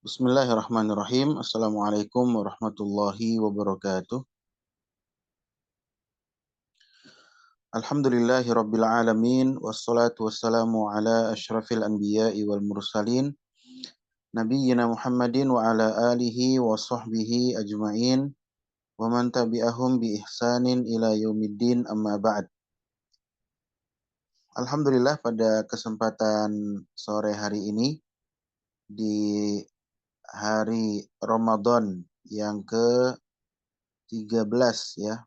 Bismillahirrahmanirrahim. Assalamualaikum warahmatullahi wabarakatuh. Alhamdulillahi rabbil alamin. Wassalatu wassalamu ala ashrafil anbiya'i wal mursalin. Nabiyyina Muhammadin wa ala alihi wa sahbihi ajma'in. Wa man tabi'ahum bi ihsanin ila yaumiddin amma ba'd. Alhamdulillah pada kesempatan sore hari ini di hari Ramadan yang ke-13 ya.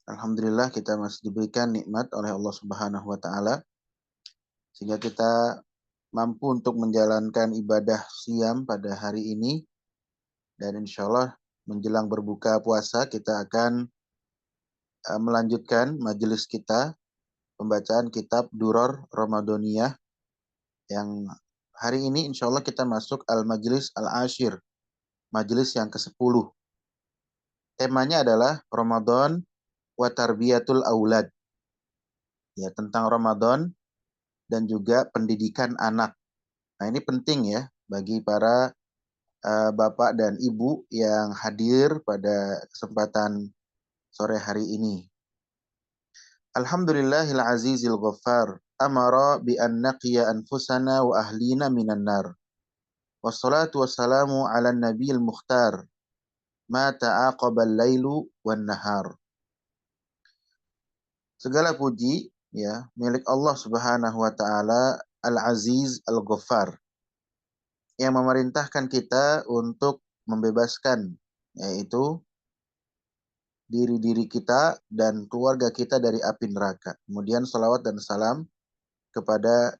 Alhamdulillah kita masih diberikan nikmat oleh Allah Subhanahu wa taala sehingga kita mampu untuk menjalankan ibadah siam pada hari ini, dan insya Allah menjelang berbuka puasa kita akan melanjutkan majelis kita pembacaan kitab Duror Ramadaniyah yang hari ini insya Allah kita masuk al-majlis al-ashir, majelis yang ke-10. Temanya adalah Ramadan wa tarbiyatul aulad. Ya, tentang Ramadan dan juga pendidikan anak. Nah, ini penting ya bagi para bapak dan ibu yang hadir pada kesempatan sore hari ini. Alhamdulillahil azizil ghaffar amara bi an naqiya anfusana wa ahlina minan nar. Wassalatu wassalamu ala nabiyil mukhtar ma ta'aqabal lailu wan nahar. Segala puji ya milik Allah Subhanahu wa taala Al-Aziz Al-Ghaffar yang memerintahkan kita untuk membebaskan yaitu diri-diri kita dan keluarga kita dari api neraka. Kemudian salawat dan salam kepada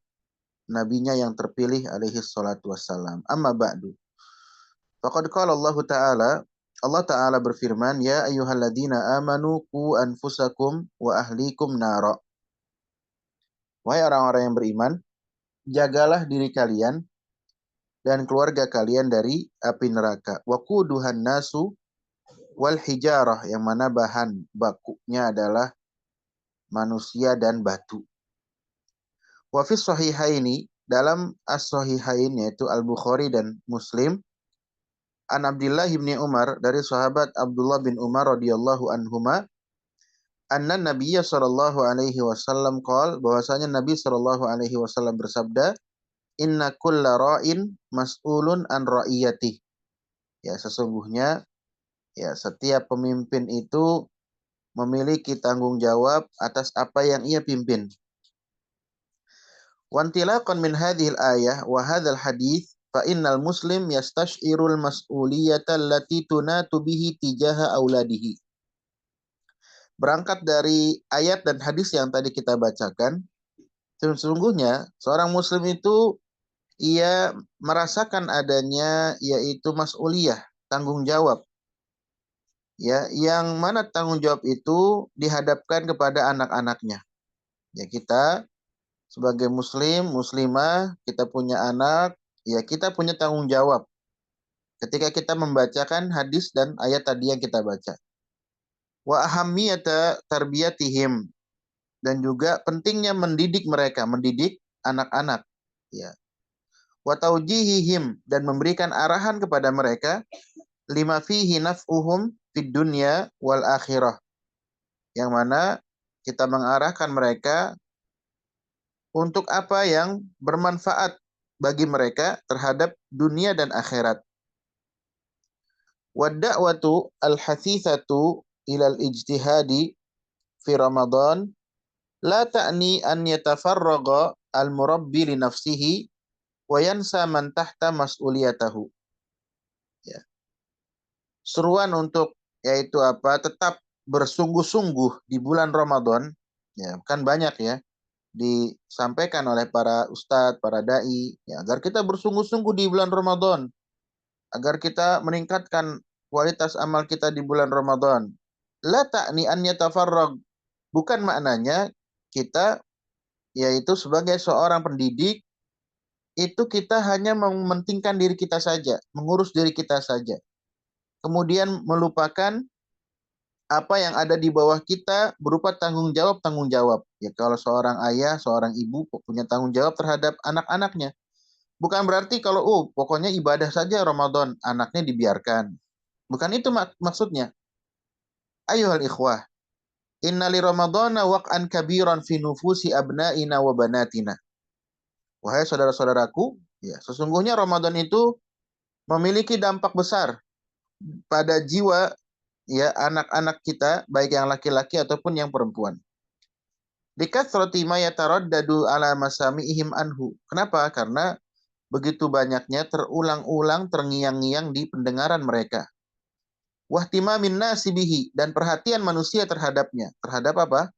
nabinya yang terpilih alaihi salatu wassalam. Amma ba'du. Faqad qala Allah Ta'ala berfirman, Ya ayyuhalladzina amanu qu anfusakum wa ahlikum nara. Wahai orang-orang yang beriman, jagalah diri kalian dan keluarga kalian dari api neraka. Wa quduhan nasu wal hijarah, yang mana bahan bakunya adalah manusia dan batu. Wa fi sahihaini, dalam as-sahihain yaitu Al-Bukhari dan Muslim, an Abdullah bin Umar, dari sahabat Abdullah bin Umar radhiyallahu anhuma, anna Nabiyya sallallahu alaihi wasallam qol, bahwasanya Nabi sallallahu alaihi wasallam bersabda, inna kulla ra'in mas'ulun an ra'iyatih. Ya, sesungguhnya ya setiap pemimpin itu memiliki tanggung jawab atas apa yang ia pimpin. Wantilaqan min hadhil ayah wa hadzal hadits fa innal muslim yastash'irul mas'uliyata allati tunatu bihi tijaha auladihi. Berangkat dari ayat dan hadis yang tadi kita bacakan, sesungguhnya seorang muslim itu ia merasakan adanya yaitu mas'uliyah, tanggung jawab. Ya, yang mana tanggung jawab itu dihadapkan kepada anak-anaknya. Ya, kita sebagai muslim, muslimah, kita punya anak, ya kita punya tanggung jawab ketika kita membacakan hadis dan ayat tadi yang kita baca. Wa ahammiyata tarbiyatihim, dan juga pentingnya mendidik mereka, mendidik anak-anak. Ya. Wa taujihihim, dan memberikan arahan kepada mereka lima fihi naf'uhum fid dunya wal akhirah. Yang mana kita mengarahkan mereka untuk apa yang bermanfaat bagi mereka terhadap dunia dan akhirat. Wadda'watu al-hasithatu ilal ijtihadi fi Ramadan la ta'ni an yatafarraga al-murabbi li nafsihi wa yansa man tahta mas'uliyatahu. Ya. Seruan untuk yaitu apa? Tetap bersungguh-sungguh di bulan Ramadan, ya kan banyak ya disampaikan oleh para ustadz, para dai, ya, agar kita bersungguh-sungguh di bulan Ramadan, agar kita meningkatkan kualitas amal kita di bulan Ramadan. La ta'ni an yatafarrag, bukan maknanya kita yaitu sebagai seorang pendidik itu kita hanya mementingkan diri kita saja, mengurus diri kita saja. Kemudian melupakan apa yang ada di bawah kita berupa tanggung jawab. Ya, kalau seorang ayah, seorang ibu punya tanggung jawab terhadap anak-anaknya. Bukan berarti kalau pokoknya ibadah saja Ramadan, anaknya dibiarkan. Bukan itu maksudnya. Ayuhal ikhwah, inna li ramadhana waq'an kabiran fi nufusi abna'ina wa banatina. Wahai saudara-saudaraku, ya, sesungguhnya Ramadan itu memiliki dampak besar pada jiwa ya anak-anak kita, baik yang laki-laki ataupun yang perempuan. Dikathrati ma yataraddadu ala masami'ihim anhu. Kenapa? Karena begitu banyaknya terulang-ulang terngiang-ngiang di pendengaran mereka. Wahtimamin nasi bihi, dan perhatian manusia terhadapnya. Terhadap apa?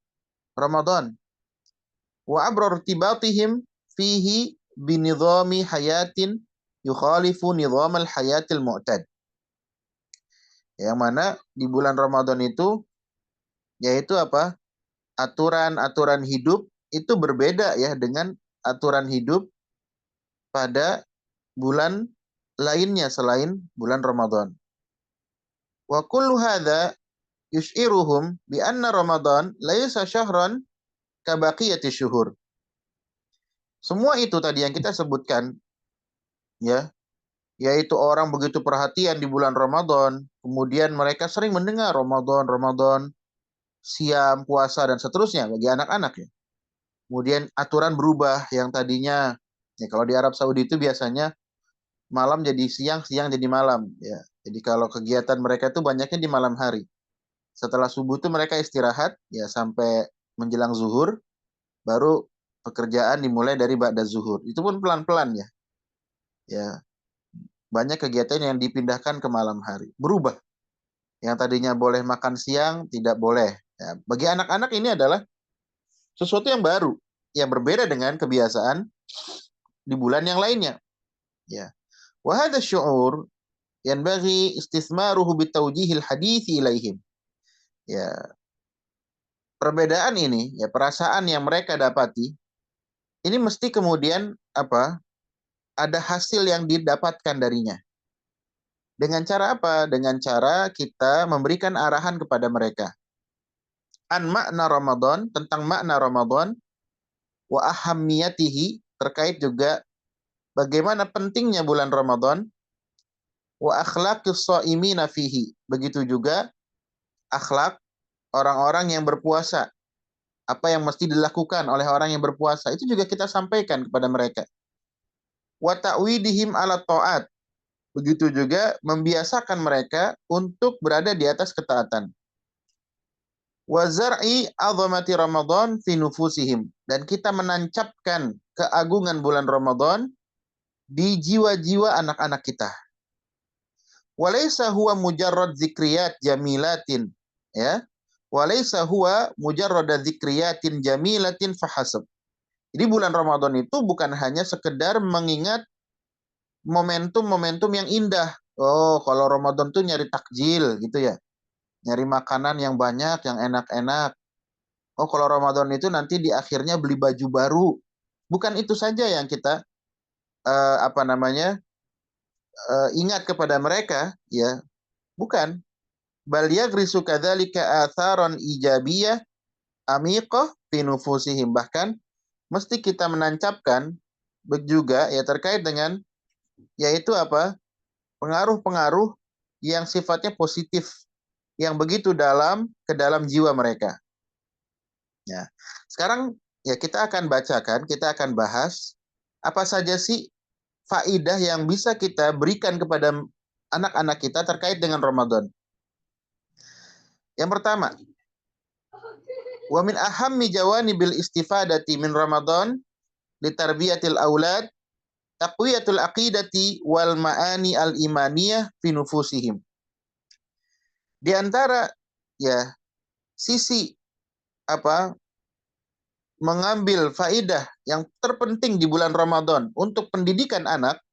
Ramadan. Wa abrartibatihim fihi binidhami hayatin yukhalifu nidhamal hayatil mu'tad. Yang mana di bulan Ramadan itu yaitu apa? Aturan-aturan hidup itu berbeda ya dengan aturan hidup pada bulan lainnya selain bulan Ramadan. Wa kullu hadza yus'iruhum bi anna Ramadan laisa syahran ka baqiyati syuhur. Semua itu tadi yang kita sebutkan ya, yaitu orang begitu perhatian di bulan Ramadan, kemudian mereka sering mendengar Ramadan, siam, puasa dan seterusnya bagi anak-anak ya. Kemudian aturan berubah yang tadinya ya kalau di Arab Saudi itu biasanya malam jadi siang, siang jadi malam ya. Jadi kalau kegiatan mereka itu banyaknya di malam hari. Setelah subuh itu mereka istirahat ya sampai menjelang zuhur, baru pekerjaan dimulai dari ba'da zuhur. Itu pun pelan-pelan ya. Ya, banyak kegiatan yang dipindahkan ke malam hari. Berubah. Yang tadinya boleh makan siang tidak boleh. Ya, bagi anak-anak ini adalah sesuatu yang baru, yang berbeda dengan kebiasaan di bulan yang lainnya. Ya. Wa hadha syu'ur yanbaghi istithmaruhu bitawjihil hadithi ilaihim. Ya, perbedaan ini, ya perasaan yang mereka dapati, ini mesti kemudian apa? Ada hasil yang didapatkan darinya. Dengan cara apa? Dengan cara kita memberikan arahan kepada mereka. An makna Ramadan, tentang makna Ramadan, wa ahammiyatihi, terkait juga bagaimana pentingnya bulan Ramadan, wa akhlaqis shaimina fihi, begitu juga akhlak orang-orang yang berpuasa. Apa yang mesti dilakukan oleh orang yang berpuasa, itu juga kita sampaikan kepada mereka. Wa ta'widihim ala ta'at, begitu juga membiasakan mereka untuk berada di atas ketaatan. Wa zar'i 'azamati Ramadan fi nufusihim, dan kita menancapkan keagungan bulan Ramadan di jiwa-jiwa anak-anak kita. Walaysa huwa mujarrad zikriyat jamilatin, ya. Walaysa huwa mujarrad dzikriyatin jamilatin fahasab. Jadi bulan Ramadan itu bukan hanya sekedar mengingat momentum-momentum yang indah. Oh, kalau Ramadan tuh nyari takjil gitu ya. Nyari makanan yang banyak, yang enak-enak. Oh, kalau Ramadan itu nanti di akhirnya beli baju baru. Bukan itu saja yang kita ingat kepada mereka, ya. Bukan. Bal yagrisu kadzalika atharan ijabiyah amiqah fi nufusihim. Bahkan mesti kita menancapkan juga ya terkait dengan yaitu apa? Pengaruh-pengaruh yang sifatnya positif yang begitu dalam ke dalam jiwa mereka. Ya. Sekarang ya kita akan bacakan, kita akan bahas apa saja sih faidah yang bisa kita berikan kepada anak-anak kita terkait dengan Ramadan. Yang pertama, wa min ahammi jawanibil istifadati min Ramadan li tarbiyatil aulad taqwiyatul aqidati wal ma'ani al imaniyah fi nufusihim. Di antara ya sisi apa mengambil faidah yang terpenting di bulan Ramadan untuk pendidikan anak,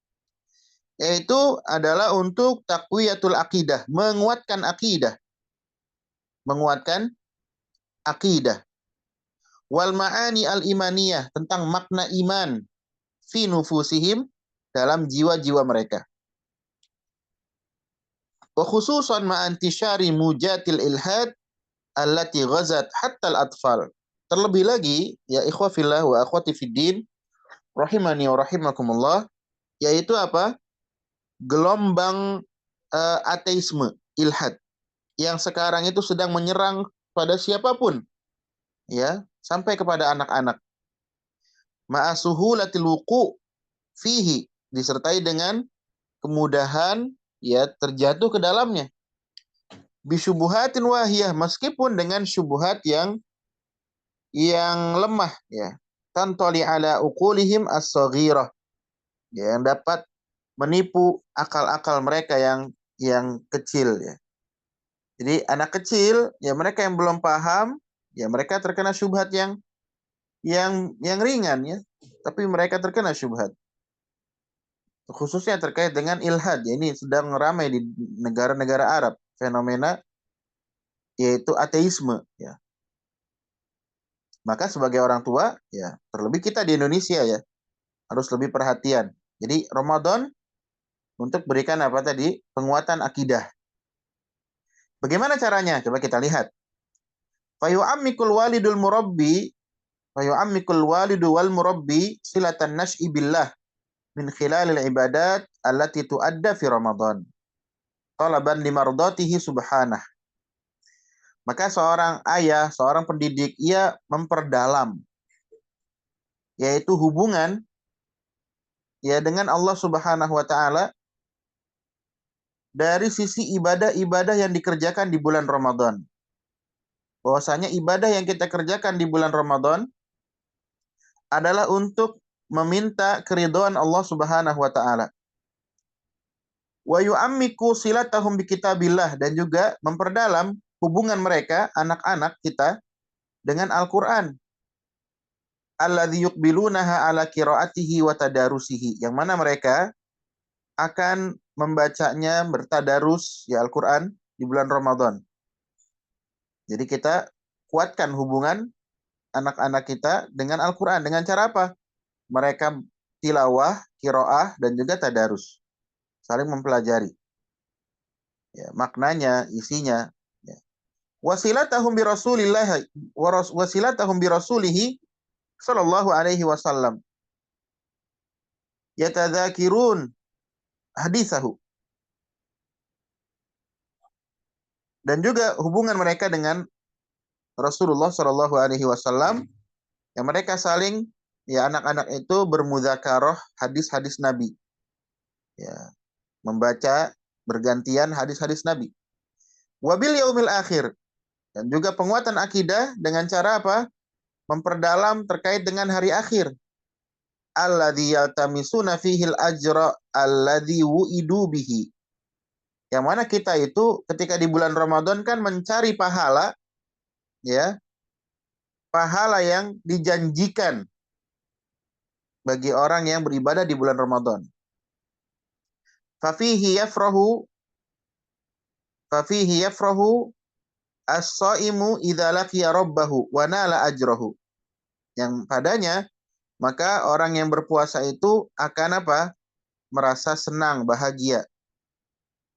yaitu adalah untuk taqwiyatul aqidah, menguatkan akidah. Menguatkan akidah. Wal ma'ani al-imaniyah, tentang makna iman fi nufusihim, dalam jiwa-jiwa mereka. Wa khususan ma'antishari mujatil ilhad allati ghazat hatta al-atfal. Terlebih lagi, ya ikhwafillah wa akhwati fiddin, rahimani wa rahimakumullah, yaitu apa? Gelombang ateisme, ilhad, yang sekarang itu sedang menyerang pada siapapun, ya, sampai kepada anak-anak. Ma'asuhulatil wuqu' fihi, disertai dengan kemudahan ya terjatuh ke dalamnya. Bisyubuhatin wahiyah, meskipun dengan syubhat yang lemah ya. Tantali ala uqulihim as-saghirah, ya, yang dapat menipu akal-akal mereka yang kecil ya. Jadi anak kecil ya, mereka yang belum paham ya, mereka terkena syubhat yang ringan ya, tapi mereka terkena syubhat. Khususnya terkait dengan ilhad ya, ini sedang ramai di negara-negara Arab fenomena yaitu ateisme ya. Maka sebagai orang tua ya, terlebih kita di Indonesia ya, harus lebih perhatian. Jadi Ramadan untuk berikan apa tadi? Penguatan akidah. Bagaimana caranya? Coba kita lihat. Fayu'ammikul walidul murabbi, fayu'ammikul walidu wal murabbi silatan nash'i billah min khilalil ibadat allati tuadda fi Ramadan. Talaban limardatihi subhanah. Maka seorang ayah, seorang pendidik, ia memperdalam yaitu hubungan ya dengan Allah Subhanahu wa taala dari sisi ibadah-ibadah yang dikerjakan di bulan Ramadan. Bahwasanya ibadah yang kita kerjakan di bulan Ramadan adalah untuk meminta keridhaan Allah Subhanahu wa taala. Wa yu'ammiku silatahum bi kitabillah, dan juga memperdalam hubungan mereka anak-anak kita dengan Al-Qur'an. Alladzi yuqbilunaha ala qiraatihi wa tadarusihi, yang mana mereka akan membacanya, bertadarus ya Al-Qur'an di bulan Ramadan. Jadi kita kuatkan hubungan anak-anak kita dengan Al-Quran. Dengan cara apa? Mereka tilawah, kiroah, dan juga tadarus. Saling mempelajari. Ya, maknanya, isinya. Ya. Wasilatahum bi Rasulillah, wasilatahum bi Rasulihi sallallahu alaihi wasallam. Yatadzakirun hadisahu. Dan juga hubungan mereka dengan Rasulullah sallallahu alaihi wasallam, yang mereka saling ya, anak-anak itu bermudzakarah hadis-hadis Nabi. Ya, membaca bergantian hadis-hadis Nabi. Wabil yaumil akhir, dan juga penguatan akidah dengan cara apa? Memperdalam terkait dengan hari akhir. Alladzi yaltamisuna fihil ajra alladzi wu'idu bihi. Yang mana kita itu ketika di bulan Ramadan kan mencari pahala ya, pahala yang dijanjikan bagi orang yang beribadah di bulan Ramadan. Fafihi yafrahu as-saimu idza laqiya rabbahu wa nala ajrahu. Yang padanya maka orang yang berpuasa itu akan apa? Merasa senang, bahagia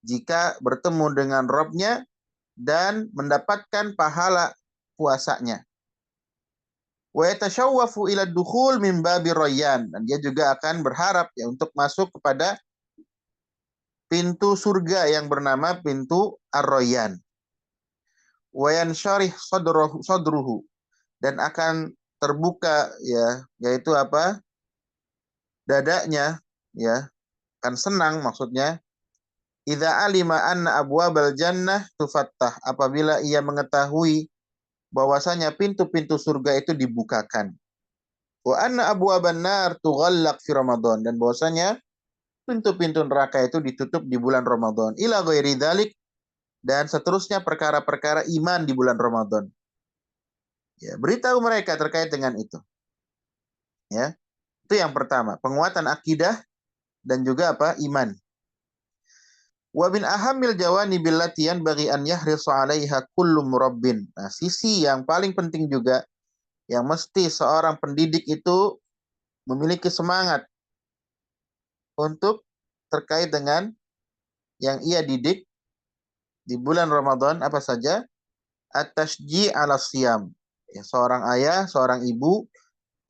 jika bertemu dengan Rabb-nya dan mendapatkan pahala puasanya. Wa yatashawwafu ila dukhul min babi rayyan, dan dia juga akan berharap ya untuk masuk kepada pintu surga yang bernama pintu Ar-Rayyan. Wa yansyarih sadruhu, dan akan terbuka ya, yaitu apa? Dadanya ya, akan senang maksudnya. Idza alima anna abwabal jannah tufattah, apabila ia mengetahui bahwasanya pintu-pintu surga itu dibukakan. Wa anna abwaban nar tughallaq fi Ramadan, dan bahwasanya pintu-pintu neraka itu ditutup di bulan Ramadan. Ila ghairi dzalik, dan seterusnya perkara-perkara iman di bulan Ramadan. Ya, beritahu mereka terkait dengan itu. Ya. Itu yang pertama, penguatan akidah dan juga apa? Iman. Wa min ahamil jawanibil lati yanbaghi an yahrisu 'alaiha kullu murabbin. Nah, sisi yang paling penting juga yang mesti seorang pendidik itu memiliki semangat untuk terkait dengan yang ia didik di bulan Ramadan apa saja? At-tashji' 'ala siyam. Ya, seorang ayah, seorang ibu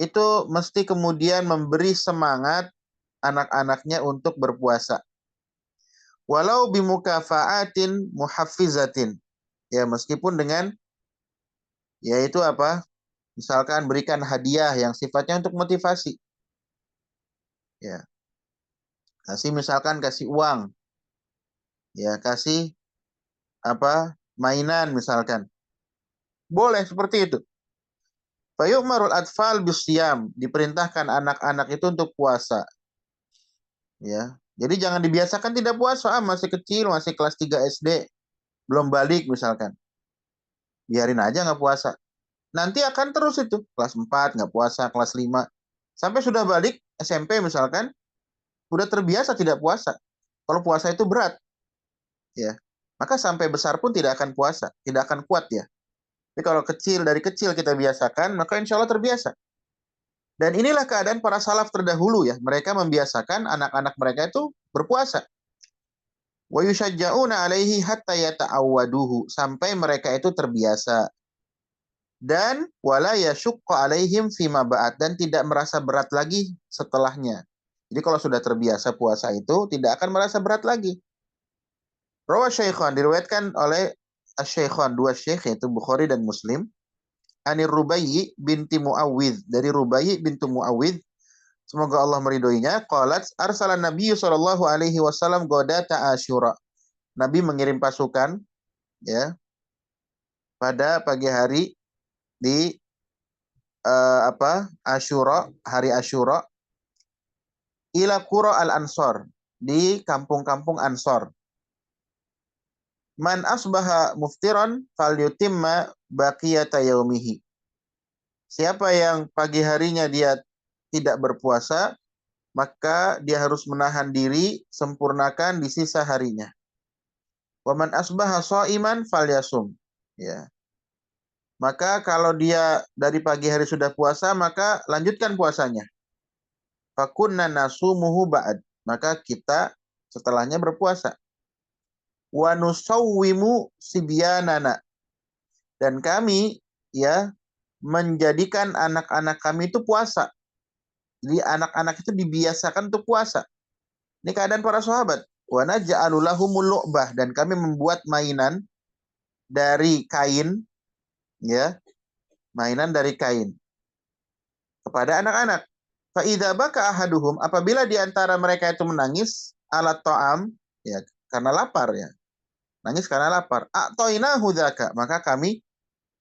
itu mesti kemudian memberi semangat anak-anaknya untuk berpuasa. Walau bimukafaatin muhaffizatin. Ya, meskipun dengan yaitu apa? Misalkan berikan hadiah yang sifatnya untuk motivasi. Ya. Misalkan kasih uang. Ya, kasih apa? Mainan misalkan. Boleh seperti itu. Fayu'marul atfal bisyam, diperintahkan anak-anak itu untuk puasa. Ya. Jadi jangan dibiasakan tidak puasa, masih kecil, masih kelas 3 SD, belum balik misalkan. Biarin aja nggak puasa. Nanti akan terus itu, kelas 4 nggak puasa, kelas 5. Sampai sudah balik SMP misalkan, udah terbiasa tidak puasa. Kalau puasa itu berat, ya. Maka sampai besar pun tidak akan puasa, tidak akan kuat ya. Tapi kalau dari kecil kita biasakan, maka insya Allah terbiasa. Dan inilah keadaan para salaf terdahulu ya. Mereka membiasakan anak-anak mereka itu berpuasa. Wa yushajja'una alaihi hatta yata'awwaduhu, sampai mereka itu terbiasa. Dan wala yashukka alaihim fima ba'at, dan tidak merasa berat lagi setelahnya. Jadi kalau sudah terbiasa puasa itu tidak akan merasa berat lagi. Rawah Syaikhan, diriwayatkan oleh Asy-Syaikhan, dua syekh yaitu Bukhari dan Muslim. Anir Rubayyi binti Muawwidh, dari Rubayyi bintu Muawwidh, semoga Allah meridhoinya, qalat arsalan Nabi sallallahu alaihi wasallam ghadata Asyura. Nabi mengirim pasukan ya pada pagi hari di Asyura, hari Asyura, ila qura al-Ansor, di kampung-kampung Ansor. Man asbaha muftiran falyutimma baqiyata yaumihi. Siapa yang pagi harinya dia tidak berpuasa, maka dia harus menahan diri, sempurnakan di sisa harinya. Wa man asbaha shaiman falyasum. Ya. Maka kalau dia dari pagi hari sudah puasa, maka lanjutkan puasanya. Fakunna nasumuhu ba'd. Maka kita setelahnya berpuasa. Wa nusawwimu sibyanana. Dan kami ya menjadikan anak-anak kami itu puasa. Jadi anak-anak itu dibiasakan untuk puasa. Ini keadaan para sahabat. Wa naj'alu lahumul lu'bah, dan kami membuat mainan dari kain ya, mainan dari kain kepada anak-anak. Fa idza baka ahaduhum, apabila di antara mereka itu menangis ala ta'am, ya karena lapar ya. Nangis karena lapar. A'tainahu dzaka, maka kami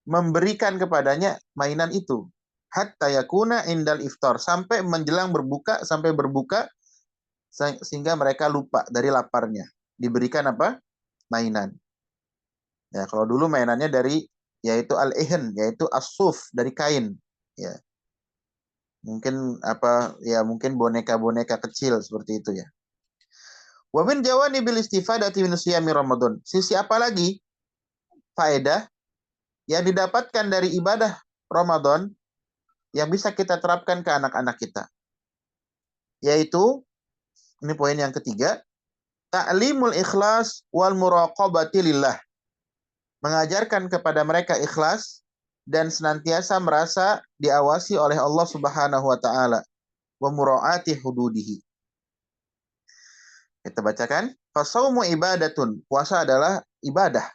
memberikan kepadanya mainan itu. Hatta yakuna indal iftar, sampai menjelang berbuka, sampai berbuka sehingga mereka lupa dari laparnya. Diberikan apa? Mainan. Ya, kalau dulu mainannya dari yaitu al-ihan, yaitu as-suf, dari kain. Ya. Mungkin mungkin boneka-boneka kecil seperti itu ya. Wa min jawanibil istifadati min siyami Ramadan. Sisi apa lagi faedah yang didapatkan dari ibadah Ramadan yang bisa kita terapkan ke anak-anak kita? Yaitu, ini poin yang ketiga, ta'limul ikhlas wal muraqabati lillah. Mengajarkan kepada mereka ikhlas dan senantiasa merasa diawasi oleh Allah Subhanahu wa taala, wa muraati hududihi. Kita bacakan, fasaumu ibadatun, puasa adalah ibadah.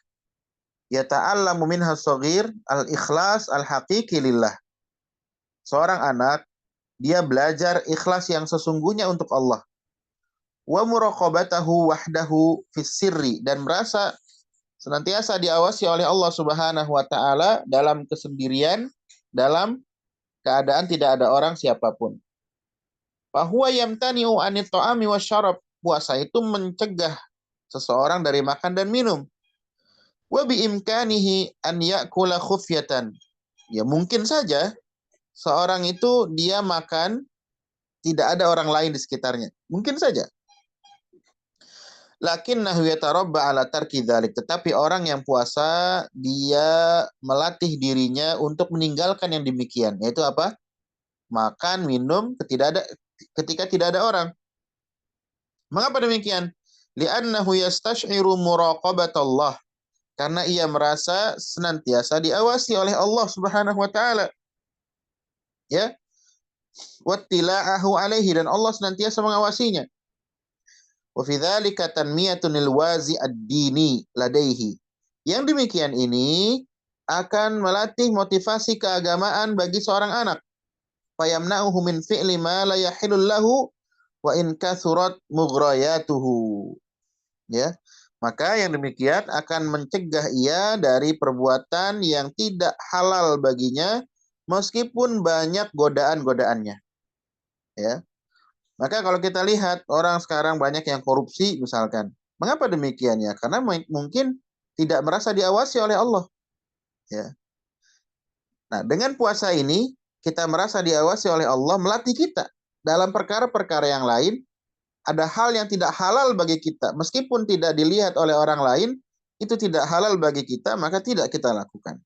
Yata'allamu minha shaghir al-ikhlas al-haqiqi lillah. Seorang anak dia belajar ikhlas yang sesungguhnya untuk Allah. Wa muraqabatahu wahdahu fis sirri, dan merasa senantiasa diawasi oleh Allah Subhanahu wa taala dalam kesendirian, dalam keadaan tidak ada orang siapapun. Fa huwa yamtani'u anit ta'ami wasyarab. Puasa itu mencegah seseorang dari makan dan minum. Wa bi imkanihi an ya'kula khufyatan. Ya mungkin saja seorang itu dia makan tidak ada orang lain di sekitarnya. Mungkin saja. Lakinnahu yatarabba ala tarki dzalik. Tetapi orang yang puasa dia melatih dirinya untuk meninggalkan yang demikian. Yaitu apa? Makan, minum ketika tidak ada orang. Mengapa demikian? Li'annahu yastash'iru muraqabatallah. Karena ia merasa senantiasa diawasi oleh Allah Subhanahu wa taala. Ya. wattila'ahu alaihi, dan Allah senantiasa mengawasinya. Wa fi dzalika tanmiyatun lil wazi ad-dini ladaihi. Yang demikian ini akan melatih motivasi keagamaan bagi seorang anak. Fayamna'uhu min fi'li ma la yahilul lahu wa in kathurat mughrayatuhu. Ya. Maka yang demikian akan mencegah ia dari perbuatan yang tidak halal baginya meskipun banyak godaan-godaannya. Ya. Maka kalau kita lihat orang sekarang banyak yang korupsi misalkan. Mengapa demikian ya? Karena mungkin tidak merasa diawasi oleh Allah. Ya. Nah, dengan puasa ini kita merasa diawasi oleh Allah, melatih kita dalam perkara-perkara yang lain. Ada hal yang tidak halal bagi kita, meskipun tidak dilihat oleh orang lain, itu tidak halal bagi kita, maka tidak kita lakukan.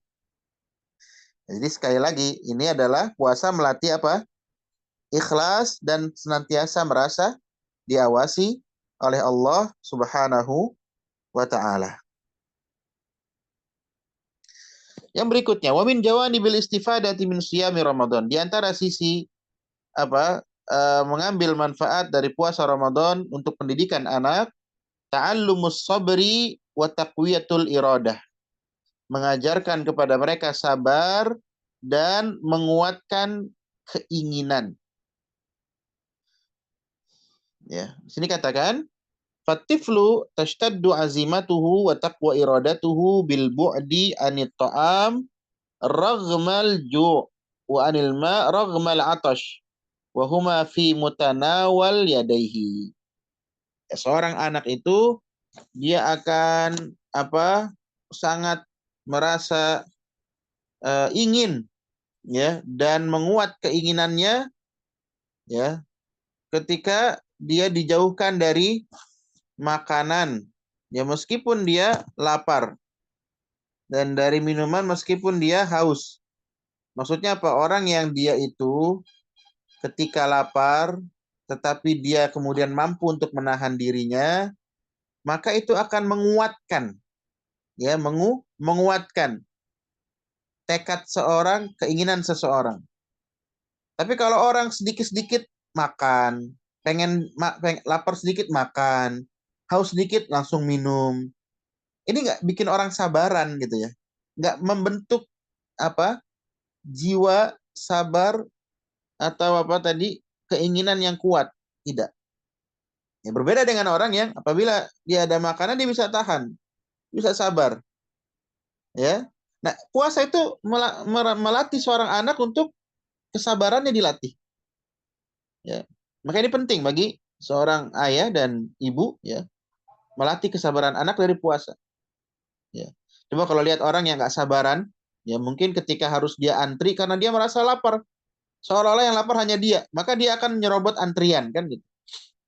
Jadi sekali lagi, ini adalah puasa melatih apa? Ikhlas dan senantiasa merasa diawasi oleh Allah Subhanahu wa taala. Yang berikutnya, wa min jawanibil istifadati min siyami Ramadan. Di antara sisi mengambil manfaat dari puasa Ramadan untuk pendidikan anak, ta'allumus sabri wa taqwiyatul iradah. Mengajarkan kepada mereka sabar dan menguatkan keinginan. Ya, di sini katakan fatiflu tashtaddu azimatuhu wa taqwa iradatuhu bil bu'di anit ta'am raghmal ju' wa anil ma raghmal atash wa huma fi mutanawal yadaihi. Seorang anak itu dia akan sangat merasa ingin ya dan menguat keinginannya ya ketika dia dijauhkan dari makanan ya meskipun dia lapar, dan dari minuman meskipun dia haus. Maksudnya apa? Orang yang dia itu ketika lapar tetapi dia kemudian mampu untuk menahan dirinya, maka itu akan menguatkan ya menguatkan tekad seorang, keinginan seseorang. Tapi kalau orang sedikit-sedikit makan, pengen lapar sedikit makan, haus sedikit langsung minum. Ini nggak bikin orang sabaran gitu ya. Nggak membentuk jiwa sabar atau keinginan yang kuat. Tidak. Ya, berbeda dengan orang yang apabila dia ada makanan dia bisa tahan, bisa sabar. Ya. Nah, puasa itu melatih seorang anak untuk kesabarannya dilatih. Ya. Maka ini penting bagi seorang ayah dan ibu ya, melatih kesabaran anak dari puasa. Ya. Coba kalau lihat orang yang nggak sabaran, ya mungkin ketika harus dia antri karena dia merasa lapar, seolah-olah yang lapar hanya dia, maka dia akan nyerobot antrian kan gitu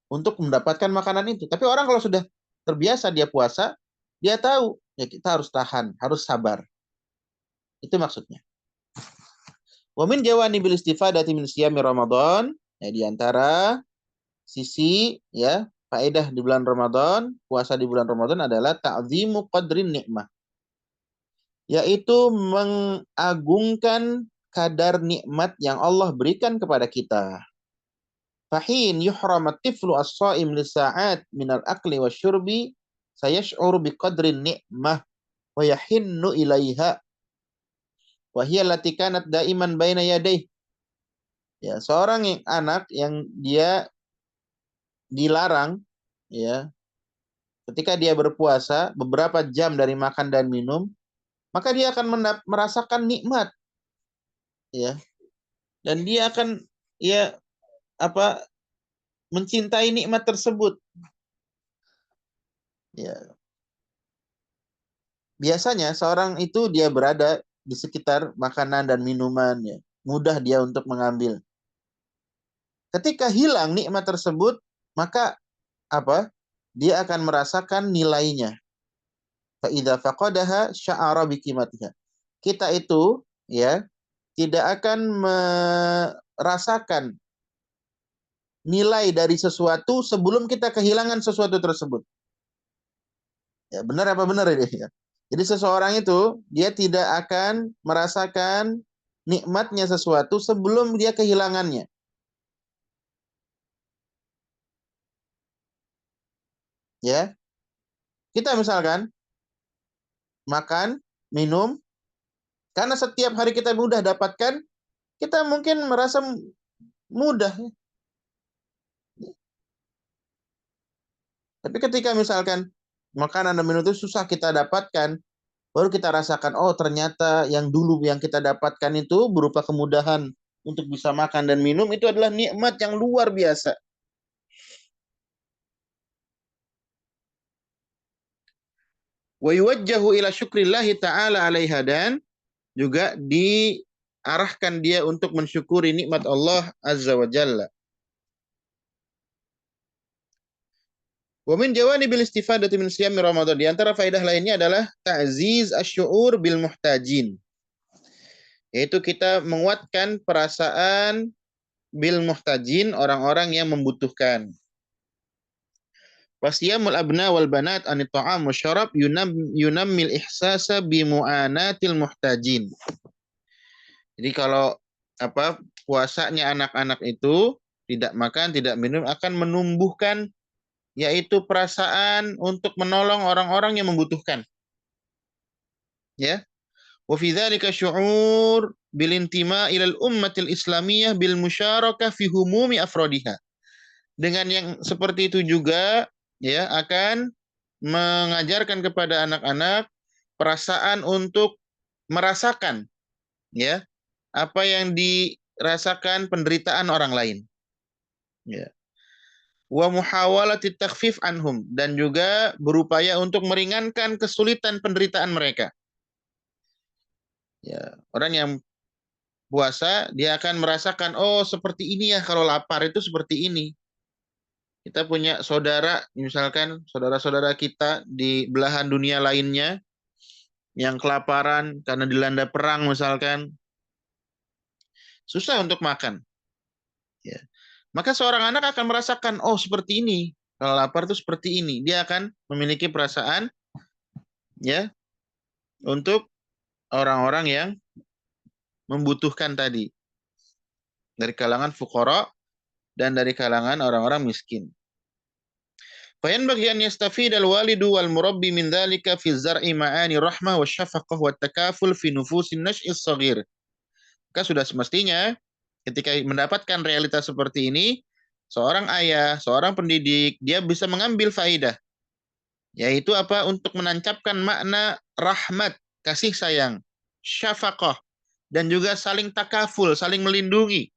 untuk mendapatkan makanan itu. Tapi orang kalau sudah terbiasa dia puasa, dia tahu ya kita harus tahan, harus sabar. Itu maksudnya. Wa min jawanibil istifadati min siyami Ramadan, ya di antara sisi ya faedah di bulan Ramadan, puasa di bulan Ramadan adalah ta'zimu qadrin nikmah. Yaitu mengagungkan kadar nikmat yang Allah berikan kepada kita. Fahin yuhramat tiflu as-saim li sa'at minal akli wa syurbi sayash'uru biqadrin ni'mah wa yahinnu ilaiha wa hiya allati kanat daiman baina yadayh. Ya, seorang anak yang dia dilarang ya ketika dia berpuasa beberapa jam dari makan dan minum, maka dia akan merasakan nikmat ya. Dan dia akan ya mencintai nikmat tersebut. Ya. Biasanya seorang itu dia berada di sekitar makanan dan minuman ya. Mudah dia untuk mengambil. Ketika hilang nikmat tersebut, maka dia akan merasakan nilainya. Fa idza faqadaha sya'ara biqimatiha. Kita itu ya tidak akan merasakan nilai dari sesuatu sebelum kita kehilangan sesuatu tersebut. Ya, benar apa benar ini ya? Jadi seseorang itu dia tidak akan merasakan nikmatnya sesuatu sebelum dia kehilangannya. Ya, kita misalkan makan, minum, karena setiap hari kita mudah dapatkan, kita mungkin merasa mudah. Tapi ketika misalkan makanan dan minum itu susah kita dapatkan, baru kita rasakan, oh ternyata yang dulu yang kita dapatkan itu berupa kemudahan untuk bisa makan dan minum itu adalah nikmat yang luar biasa. Wa yuwajjahu ila syukrillahi ta'ala 'alaiha, dan juga diarahkan dia untuk mensyukuri nikmat Allah Azza wa Jalla. Wa min jawanibil istifadati min siyami Ramadan, di antara faedah lainnya adalah ta'ziz asy'ur bil muhtajin, yaitu kita menguatkan perasaan bil muhtajin, orang-orang yang membutuhkan. Wasiyamul abna wal banat an ta'am wa syarab yunammil ihsasa bi mu'anatil muhtajin. Jadi kalau puasanya anak-anak itu tidak makan, tidak minum akan menumbuhkan yaitu perasaan untuk menolong orang-orang yang membutuhkan. Ya. Wa fi dzalika syu'ur bil intima' ila al-ummatil islamiyah bil musyarakah fi humumi afrodiha. Dengan yang seperti itu juga ya akan mengajarkan kepada anak-anak perasaan untuk merasakan ya apa yang dirasakan penderitaan orang lain. Ya. Wa muhawalati takhfif anhum, dan juga berupaya untuk meringankan kesulitan penderitaan mereka. Ya, orang yang puasa dia akan merasakan, oh seperti ini ya kalau lapar itu seperti ini. Kita punya saudara, misalkan saudara-saudara kita di belahan dunia lainnya yang kelaparan karena dilanda perang misalkan, susah untuk makan. Ya. Maka seorang anak akan merasakan, oh seperti ini. Kalau lapar itu seperti ini. Dia akan memiliki perasaan ya untuk orang-orang yang membutuhkan tadi. Dari kalangan fuqara dan dari kalangan orang-orang miskin. فينبغي أن يستفيد الوالد والمربي من ذلك في الزرع معاني الرحمة والشفقة والتكافل في نفوس النشء الصغير. Maka sudah semestinya ketika mendapatkan realitas seperti ini, seorang ayah, seorang pendidik, dia bisa mengambil faidah. Yaitu apa? Untuk menancapkan makna rahmat, kasih sayang, syafaqah, dan juga saling takaful, saling melindungi.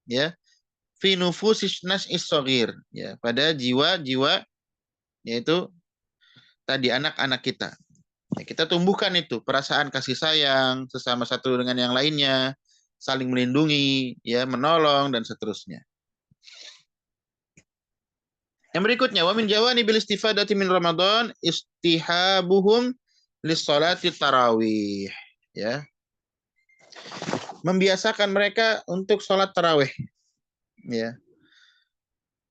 Ya, fi nufusis nas'is shaghir, ya, pada jiwa-jiwa yaitu tadi anak-anak kita. Ya, kita tumbuhkan itu perasaan kasih sayang sesama satu dengan yang lainnya, saling melindungi, ya, menolong dan seterusnya. Yang berikutnya, wa min jawani bil istifadati min Ramadan istihabuhum lis salati tarawih, ya. Membiasakan mereka untuk sholat tarawih, ya.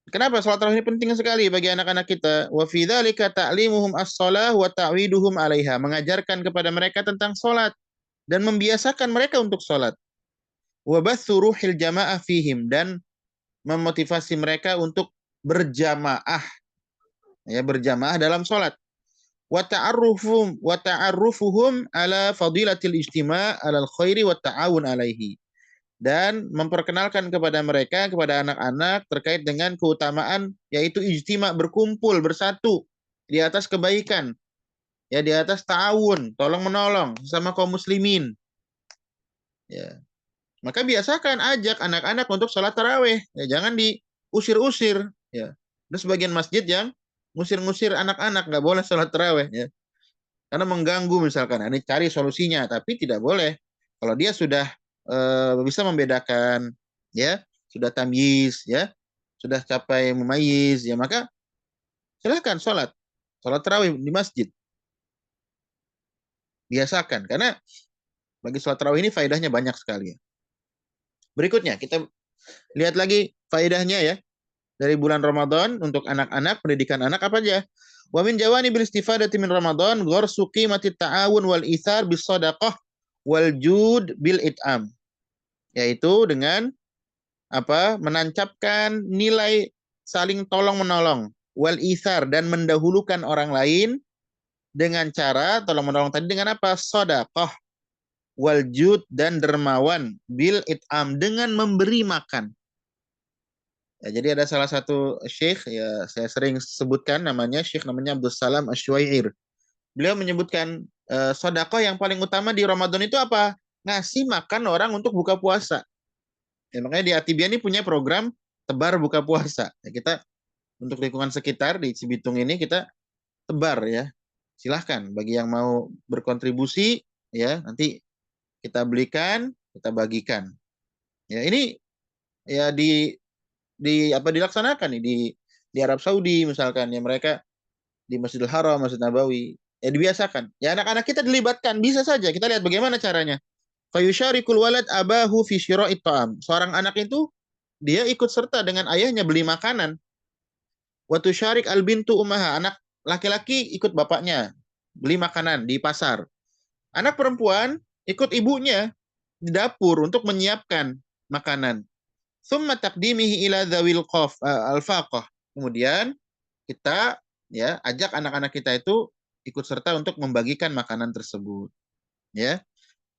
Kenapa sholat tarawih ini penting sekali bagi anak-anak kita? Wa fi dzalika ta'limuhum as-shalah wa ta'widuhum 'alaiha, mengajarkan kepada mereka tentang sholat dan membiasakan mereka untuk sholat. Wa batsu ruhil jamaah fihim, dan memotivasi mereka untuk berjamaah, ya, berjamaah dalam sholat. Wa ta'arrufuhum ala fadilatil ijtima' alal khairi wa ta'awun 'alaihi, dan memperkenalkan kepada mereka, kepada anak-anak terkait dengan keutamaan yaitu ijtima, berkumpul bersatu di atas kebaikan, ya, di atas ta'awun, tolong menolong sama kaum muslimin, ya. Maka biasakan ajak anak-anak untuk sholat tarawih, ya, jangan diusir-usir, ya. Terus sebagian masjid yang ngusir-ngusir anak-anak, nggak boleh sholat tarawih, ya, karena mengganggu misalkan. Ini cari solusinya, tapi tidak boleh. Kalau dia sudah bisa membedakan, ya, sudah tamyiz, ya, sudah capai mumayyiz, ya, maka silahkan sholat tarawih di masjid, biasakan, karena bagi sholat tarawih ini faedahnya banyak sekali. Berikutnya kita lihat lagi faedahnya, ya, dari bulan Ramadan untuk anak-anak, pendidikan anak apa aja. Wa min jawani bil istifadati min Ramadan gharsu qimati ta'awun wal ithar bis shadaqah wal jud bil it'am, yaitu dengan menancapkan nilai saling tolong menolong, wal ithar, dan mendahulukan orang lain dengan cara tolong menolong tadi dengan apa? Sedekah, wal jud, dan dermawan, bil it'am, dengan memberi makan. Ya, jadi ada salah satu syekh, ya saya sering sebutkan namanya, syekh namanya Abdul Salam Asy-Syuair. Beliau menyebutkan sedekah yang paling utama di Ramadan itu apa? Ngasih makan orang untuk buka puasa. Ya, makanya di Atibia ini punya program tebar buka puasa. Ya, kita untuk lingkungan sekitar di Cibitung ini kita tebar ya. Silahkan bagi yang mau berkontribusi ya, nanti kita belikan, kita bagikan. Ya, ini ya di apa dilaksanakan nih di Arab Saudi misalkan ya, mereka di Masjidil Haram, Masjid Nabawi. Ya dibiasakan. Ya anak-anak kita dilibatkan, bisa saja. Kita lihat bagaimana caranya. Fayusyarikul walad abahu fi syira'it ta'am. Seorang anak itu dia ikut serta dengan ayahnya beli makanan. Wa tusyarik al bintu ummaha. Anak laki-laki ikut bapaknya beli makanan di pasar. Anak perempuan ikut ibunya di dapur untuk menyiapkan makanan. Tsumma taqdimihi ila dzawil al-faqah. Kemudian kita ya ajak anak-anak kita itu ikut serta untuk membagikan makanan tersebut, ya.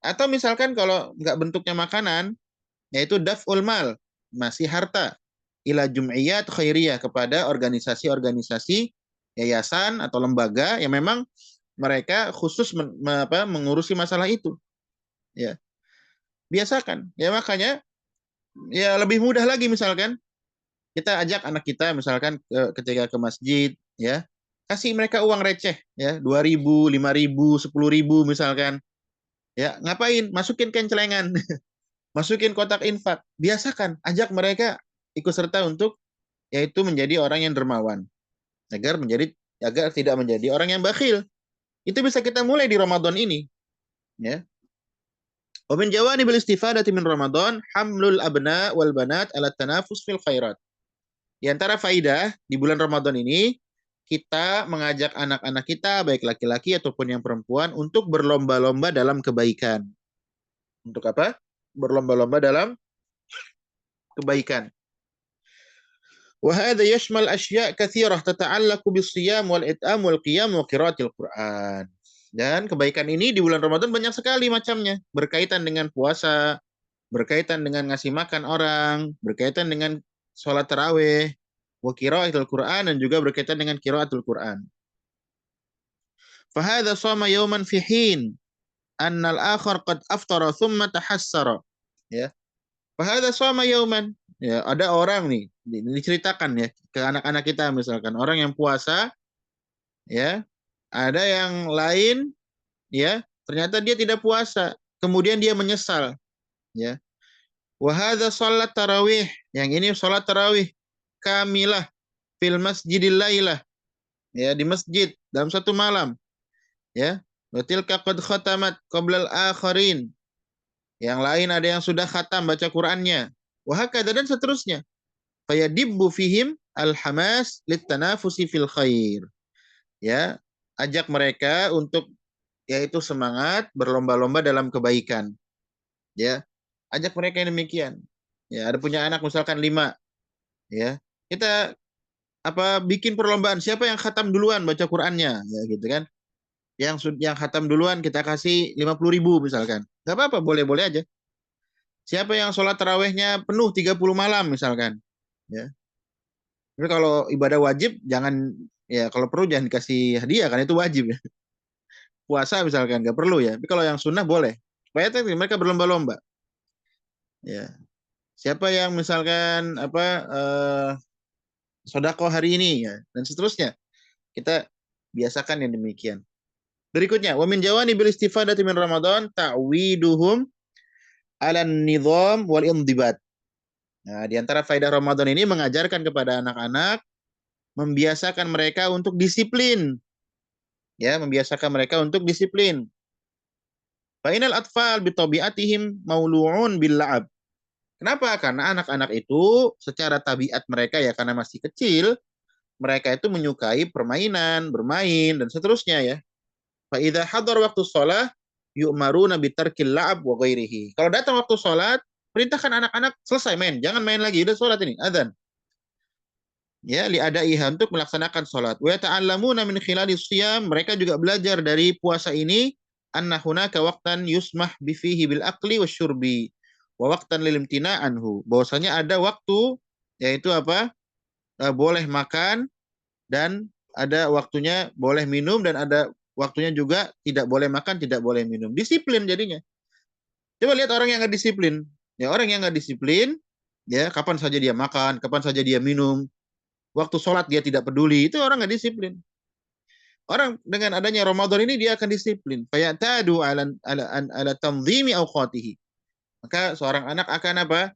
Atau misalkan kalau nggak bentuknya makanan, yaitu daf'ul mal, masih harta, ila jum'iyat khairiyah, kepada organisasi-organisasi, yayasan atau lembaga yang memang mereka khusus mengurusi masalah itu, ya. Biasakan, ya makanya ya lebih mudah lagi misalkan kita ajak anak kita misalkan ketika ke masjid ya, kasih mereka uang receh ya, 2.000, 5.000, 10.000 misalkan ya, ngapain, masukin ke celengan masukin kotak infak, biasakan ajak mereka ikut serta untuk yaitu menjadi orang yang dermawan, agar tidak menjadi orang yang bakhil. Itu bisa kita mulai di Ramadan ini ya. Wa min jawanibil istifadati min Ramadan hamlul abna wal banat ala tanafus fil khairat. Di antara faidah di bulan Ramadan ini, kita mengajak anak-anak kita, baik laki-laki ataupun yang perempuan, untuk berlomba-lomba dalam kebaikan. Untuk apa? Berlomba-lomba dalam kebaikan. وهذا يشمل أشياء كثيرة تتعلق بالصيام والإطعام والقيام وقراءة القرآن. Dan kebaikan ini di bulan Ramadan banyak sekali macamnya, berkaitan dengan puasa, berkaitan dengan ngasih makan orang, berkaitan dengan sholat tarawih, wa qiraatul Quran, dan juga berkaitan dengan qiraatul Quran. Fahadha shoma yawman fi hin annal akhar qad aftara thumma tahassara. Ya. Fahadha shoma yawman. Ya, ada orang nih, diceritakan ya ke anak-anak kita misalkan, orang yang puasa ya, ada yang lain ya, ternyata dia tidak puasa, kemudian dia menyesal ya. Wa hadza shalat tarawih, yang ini salat tarawih kamilah fil masjidil lailah, ya di masjid dalam satu malam ya. Wa tilka qad khatamat qabla al-akharin, yang lain ada yang sudah khatam baca Qur'annya. Wa hakadha, dan seterusnya. Fayadibbu fihim al-hamas litanafusi fil khair. Ya, ajak mereka untuk yaitu semangat berlomba-lomba dalam kebaikan. Ya, ajak mereka yang demikian. Ya, ada punya anak misalkan 5, ya. Kita bikin perlombaan siapa yang khatam duluan baca Qur'annya, ya gitu kan. Yang khatam duluan kita kasih 50.000 misalkan. Gak apa-apa, boleh-boleh aja. Siapa yang sholat tarawihnya penuh 30 malam misalkan, ya. Tapi kalau ibadah wajib jangan, ya kalau perlu jangan dikasih hadiah kan, itu wajib ya. Puasa misalkan nggak perlu ya. Tapi kalau yang sunnah boleh. Supaya mereka berlomba-lomba. Ya. Siapa yang misalkan sodako hari ini ya, dan seterusnya. Kita biasakan yang demikian. Berikutnya, wa min jawani bil istifadati min Ramadan ta'widuhum 'ala nizam wal indibat. Nah, di antara faedah Ramadan ini mengajarkan kepada anak-anak, membiasakan mereka untuk disiplin. Ya, membiasakan mereka untuk disiplin. Fainal atfal bi tabi'atihim maulu'un bil la'ab. Kenapa? Karena anak-anak itu secara tabiat mereka ya, karena masih kecil, mereka itu menyukai permainan, bermain dan seterusnya ya. Fa idza hadar waktu shalah yu'maruna bi tarkil la'ab wa ghairihi. Kalau datang waktu salat, perintahkan anak-anak selesai main, jangan main lagi, udah salat ini, azan. ya li'adaiha, untuk melaksanakan salat. Wa ta'allamuna min khilalis shiyam, mereka juga belajar dari puasa ini anna hunaka waqtan yusmah bi fihi bil akli wasyurbi wa waqtan lil imtina anhu. Bahwasanya ada waktu, yaitu apa? Boleh makan, dan ada waktunya boleh minum, dan ada waktunya juga tidak boleh makan, tidak boleh minum. Disiplin jadinya. Coba lihat orang yang nggak disiplin. Ya, orang yang nggak disiplin, ya kapan saja dia makan, kapan saja dia minum, waktu sholat dia tidak peduli, itu orang nggak disiplin. Orang dengan adanya Ramadan ini dia akan disiplin. Fayatadu ala tanzimi awqatihi. Maka seorang anak akan apa?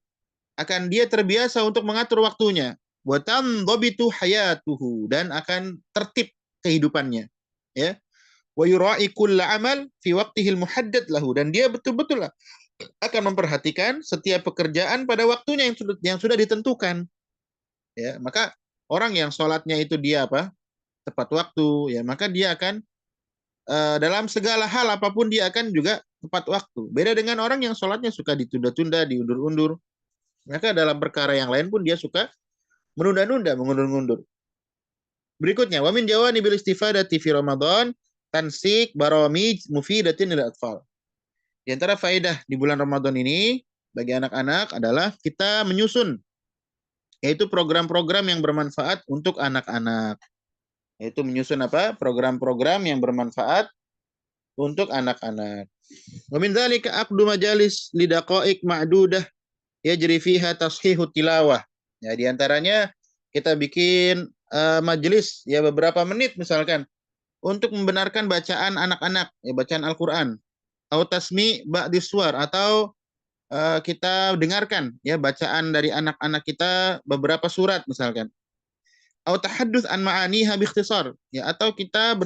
Akan dia terbiasa untuk mengatur waktunya. Wa tanzabitu hayatuhu, dan akan tertib kehidupannya. Ya. Wa yura'i kulla amal fi waqtihil muhaddad lahu, dan dia betul-betul akan memperhatikan setiap pekerjaan pada waktunya yang sudah ditentukan. Ya, maka orang yang sholatnya itu dia apa? Tepat waktu, ya maka dia akan dalam segala hal apapun dia akan juga tepat waktu. Beda dengan orang yang sholatnya suka ditunda-tunda, diundur-undur. Maka dalam perkara yang lain pun dia suka menunda-nunda, mengundur-undur. Berikutnya, wa min jawanibil istifadati fi Ramadan tansik baramij mufidatin lil atfal. Di antara faedah di bulan Ramadan ini bagi anak-anak adalah kita menyusun, yaitu program-program yang bermanfaat untuk anak-anak. Yaitu menyusun apa? Program-program yang bermanfaat untuk anak-anak. Wa min dzalika aqdu majalis lidaqa'iq ma'dudah yajri fiha tashihu tilawah. Ya, di antaranya kita bikin majelis ya beberapa menit misalkan untuk membenarkan bacaan anak-anak, ya bacaan Al-Qur'an. Atau tasmi ba'di suwar, atau kita dengarkan ya bacaan dari anak-anak kita beberapa surat misalkan. Atau tahadduts an ma'aniha biikhtisar, ya atau kita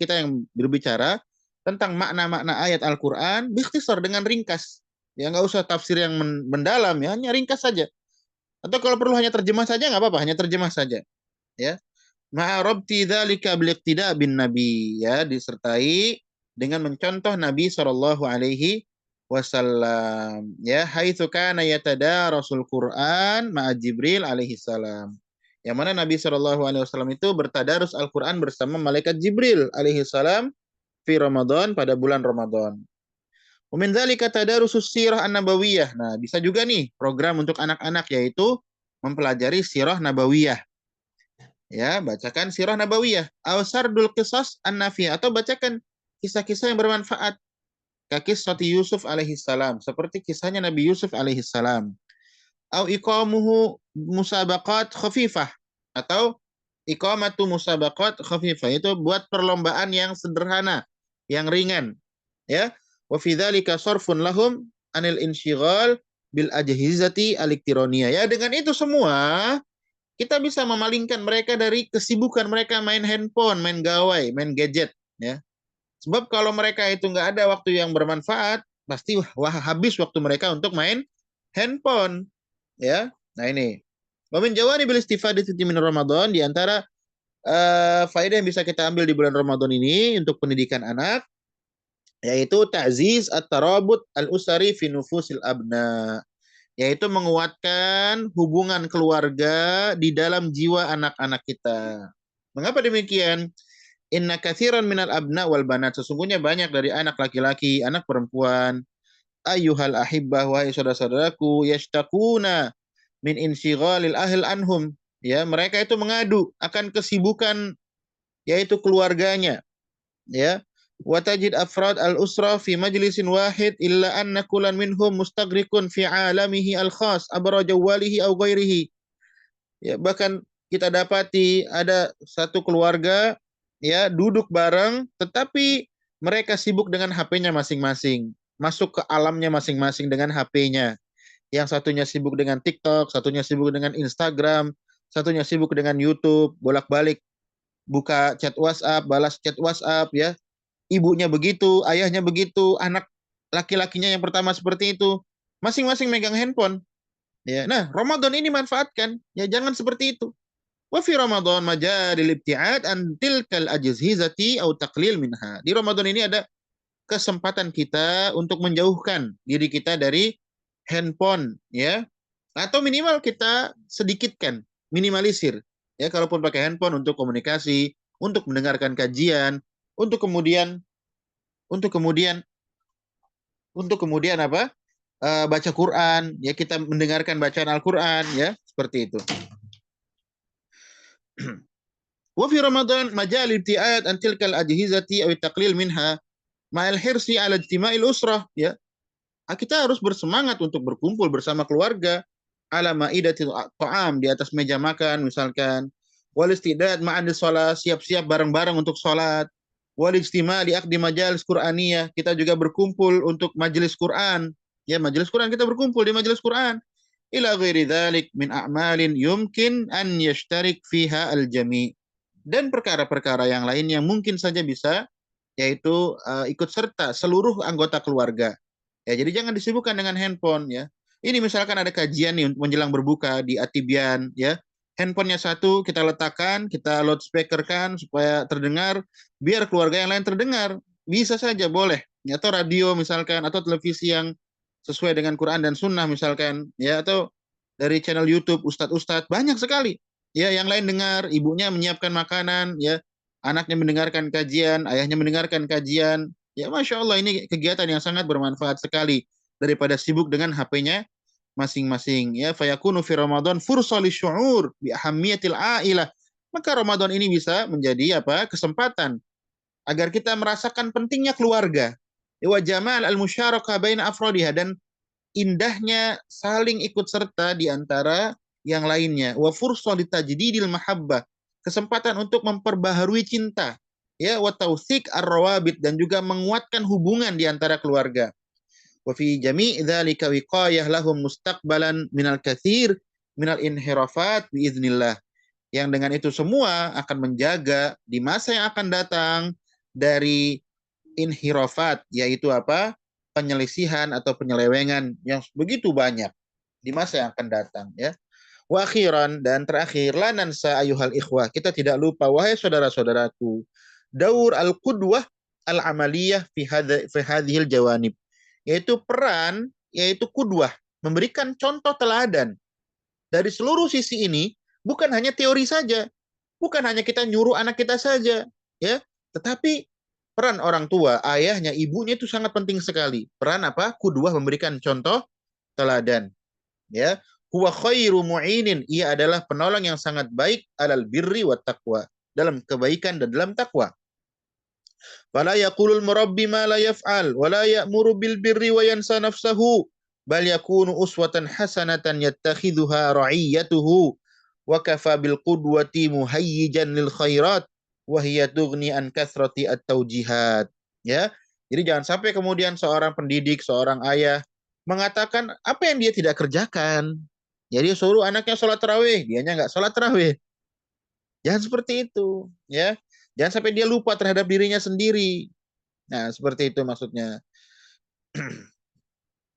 yang berbicara tentang makna-makna ayat Al-Qur'an biikhtisar, dengan ringkas. Ya nggak usah tafsir yang mendalam, ya hanya ringkas saja. Atau kalau perlu hanya terjemah saja nggak apa-apa, hanya terjemah saja. Ya. Ma'arabti dzalika bil iqtida bin nabi, ya disertai dengan mencontoh Nabi sallallahu alaihi wasallam, ya haitsu kana yatadarasul Qur'an ma'a Jibril alaihi salam. Yang mana Nabi sallallahu alaihi wasallam itu bertadarus Al-Qur'an bersama malaikat Jibril alaihi salam fi Ramadan, pada bulan Ramadan. Min dzalika tadarusus sirah an-nabawiyah. Nah, bisa juga nih program untuk anak-anak, yaitu mempelajari sirah nabawiyah. Ya, bacakan sirah nabawiyah. Aw sardul qisas an-nafiyah, atau bacakan kisah-kisah yang bermanfaat. Kakisati Yusuf alaihi salam, seperti kisahnya Nabi Yusuf alaihi salam. Aw iqamuhu musabaqat khafifah, atau iqamatu musabaqat khafifah, itu buat perlombaan yang sederhana, yang ringan, ya. Wa fi dzalika sarfun lahum anil insyighal bil ajhizati al-elektronia. Ya, dengan itu semua kita bisa memalingkan mereka dari kesibukan mereka main handphone, main gawai, main gadget, ya. Sebab kalau mereka itu nggak ada waktu yang bermanfaat, pasti habis waktu mereka untuk main handphone, ya. Nah ini. Wa min jawanibil istifadati min Ramadan, di antara faedah yang bisa kita ambil di bulan Ramadan ini untuk pendidikan anak, yaitu ta'ziz at-tarabut al-usari fi nufusil abna, yaitu menguatkan hubungan keluarga di dalam jiwa anak-anak kita. Mengapa demikian? Inna katsiran minal abna wal banat, sesungguhnya banyak dari anak laki-laki, anak perempuan, ayyuhal ahibbah, wahai saudara-saudaraku, yashtaquna min insyighalil ahl anhum, ya mereka itu mengadu akan kesibukan yaitu keluarganya, ya. Wa tajid afrad al-usra fi majlisin wahid illa anna kullan minhum mustaghrikun fi alamihi al-khas abra jawalihi aw ghairihi. Ya, bahkan kita dapati ada satu keluarga ya duduk bareng, tetapi mereka sibuk dengan HP-nya masing-masing, masuk ke alamnya masing-masing dengan HP-nya. Yang satunya sibuk dengan TikTok, satunya sibuk dengan Instagram, satunya sibuk dengan YouTube, bolak-balik buka chat WhatsApp, balas chat WhatsApp, ya. Ibunya begitu, ayahnya begitu, anak laki-lakinya yang pertama seperti itu, masing-masing megang handphone. Ya, nah Ramadan ini manfaatkan, ya jangan seperti itu. Wa fi Ramadan majalil ibtiad an tilkal ajhizati au taqlil minha. Di Ramadan ini ada kesempatan kita untuk menjauhkan diri kita dari handphone, ya. Atau minimal kita sedikitkan, minimalisir. Ya, kalaupun pakai handphone untuk komunikasi, untuk mendengarkan kajian, untuk kemudian untuk kemudian untuk kemudian apa? Baca Quran, ya kita mendengarkan bacaan Al-Quran, ya seperti itu. Wa fi Ramadan majal ibtiad an tilkal ajhizati aw taqlil minha ma'al hirsi ala ijtima'il usrah, ya. Kita harus bersemangat untuk berkumpul bersama keluarga ala maidatil ta'am, di atas meja makan misalkan, wal istidad ma'ad shalah, siap-siap bareng-bareng untuk salat, wal ijtima' li aqdi majalis qur'aniyah, kita juga berkumpul untuk majelis Quran, ya majelis Quran, kita berkumpul di majelis Quran, ila ghairi dzalik min a'malin yumkin an yashtarik fiha al-jami', dan perkara-perkara yang lain yang mungkin saja bisa, yaitu ikut serta seluruh anggota keluarga. Ya, jadi jangan disibukkan dengan handphone, ya. Ini misalkan ada kajian nih untuk menjelang berbuka di Atibian, ya. Handphonenya satu kita letakkan, kita loudspeakerkan supaya terdengar, biar keluarga yang lain terdengar. Bisa saja, boleh. Ya, atau radio misalkan, atau televisi yang sesuai dengan Quran dan Sunnah misalkan, ya, atau dari channel YouTube Ustadz-Ustadz, banyak sekali. Ya, yang lain dengar, ibunya menyiapkan makanan, ya, anaknya mendengarkan kajian, ayahnya mendengarkan kajian. Ya, Masya Allah, ini kegiatan yang sangat bermanfaat sekali daripada sibuk dengan HP-nya masing-masing. Ya, fayakunu fi Ramadan fursali syu'ur bi ahammiyatil ailah. Maka Ramadan ini bisa menjadi apa? Kesempatan agar kita merasakan pentingnya keluarga. Wa jamal al-musyarakah baina afrodiha, dan indahnya saling ikut serta di antara yang lainnya. Wa fursah litajdidil mahabbah, kesempatan untuk memperbaharui cinta. Ya, wa tawthik ar-rawabit, dan juga menguatkan hubungan di antara keluarga. Wa fi jami' dzalika wiqayah lahum mustaqbalan minal katsir minal inhirafat biiznillah. Yang dengan itu semua akan menjaga di masa yang akan datang dari inhirafat, yaitu apa? Penyelisihan atau penyelewengan yang begitu banyak di masa yang akan datang, ya. Wa akhiran, dan terakhir, la nansa ayuhal ikhwah, kita tidak lupa wahai saudara-saudaraku, daur al-qudwah al-amaliyah fi hadhil jawanib, yaitu peran, yaitu kudwah, memberikan contoh teladan dari seluruh sisi ini, bukan hanya teori saja, bukan hanya kita nyuruh anak kita saja, ya, tetapi peran orang tua, ayahnya, ibunya itu sangat penting sekali. Peran apa? Kudwah, memberikan contoh teladan. Ya, huwa khairu mu'inin, ia adalah penolong yang sangat baik alal birri wa taqwa, dalam kebaikan dan dalam takwa. Fala yaqulul murabbi ma la yaf'al wa la ya'muru bil birri wa yansa nafsahu bal yakunu uswatan hasanatan yattakhidhuha ra'iyatuhu wa kafa bil qudwati muhayyijan lil khairat wa hiya tughni an kathrati at-tawjihat. Ya. Jadi jangan sampai kemudian seorang pendidik, seorang ayah mengatakan apa yang dia tidak kerjakan. Jadi suruh anaknya sholat tarawih, dianya nggak sholat tarawih. Jangan seperti itu, ya. Jangan sampai dia lupa terhadap dirinya sendiri. Nah, seperti itu maksudnya.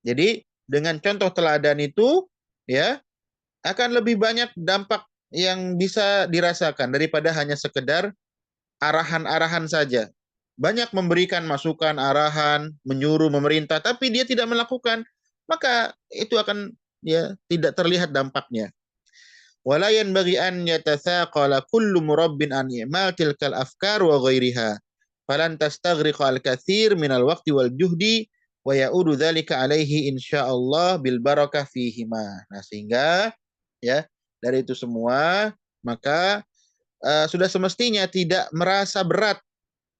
Jadi dengan contoh teladan itu, ya, akan lebih banyak dampak yang bisa dirasakan daripada hanya sekedar arahan-arahan saja. Banyak memberikan masukan, arahan, menyuruh, memerintah, tapi dia tidak melakukan, maka itu akan, ya, tidak terlihat dampaknya. Wala yanbaghi an yatathaqala kullu murabbin an i'mal tilkal afkar wa ghairiha. Falan tastaghriqa al-katsir minal waqti wal juhdi wa ya'udu dzalika alaihi insyaallah bil barakah fihima. Nah, sehingga, ya, dari itu semua maka sudah semestinya tidak merasa berat,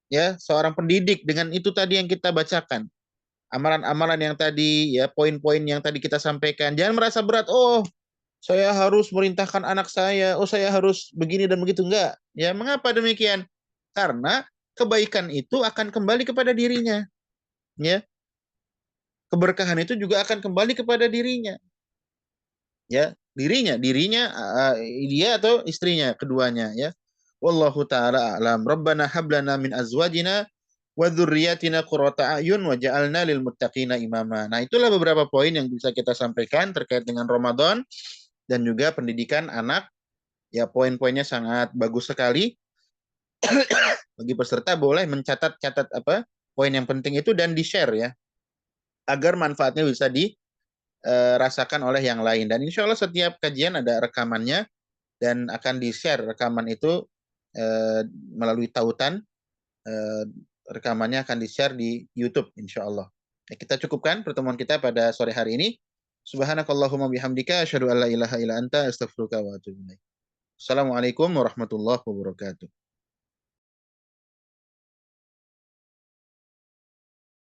ya, seorang pendidik dengan itu tadi yang kita bacakan. Amalan-amalan yang tadi, ya, poin-poin yang tadi kita sampaikan. Jangan merasa berat, oh, saya harus merintahkan anak saya, oh saya harus begini dan begitu. Enggak. Ya, mengapa demikian? Karena kebaikan itu akan kembali kepada dirinya. Ya, keberkahan itu juga akan kembali kepada dirinya. Ya, dirinya, dia atau istrinya, keduanya, ya. Wallahu taala a'lam. Rabbana hablana min azwajina wa dzurriyyatina qurrata a'yun waj'alna lil muttaqina imama. Nah, itulah beberapa poin yang bisa kita sampaikan terkait dengan Ramadan dan juga pendidikan anak. Ya, poin-poinnya sangat bagus sekali. Bagi peserta boleh mencatat-catat apa poin yang penting itu dan di-share, ya, agar manfaatnya bisa dirasakan oleh yang lain. Dan insya Allah setiap kajian ada rekamannya. dan akan di-share rekaman itu melalui tautan. Rekamannya akan di-share di YouTube insya Allah. Ya, kita cukupkan pertemuan kita pada sore hari ini. Subhanakallahumma bihamdika asyhadu an la ilaha illa anta astaghfiruka wa atubu ilaik. Assalamualaikum warahmatullahi wabarakatuh.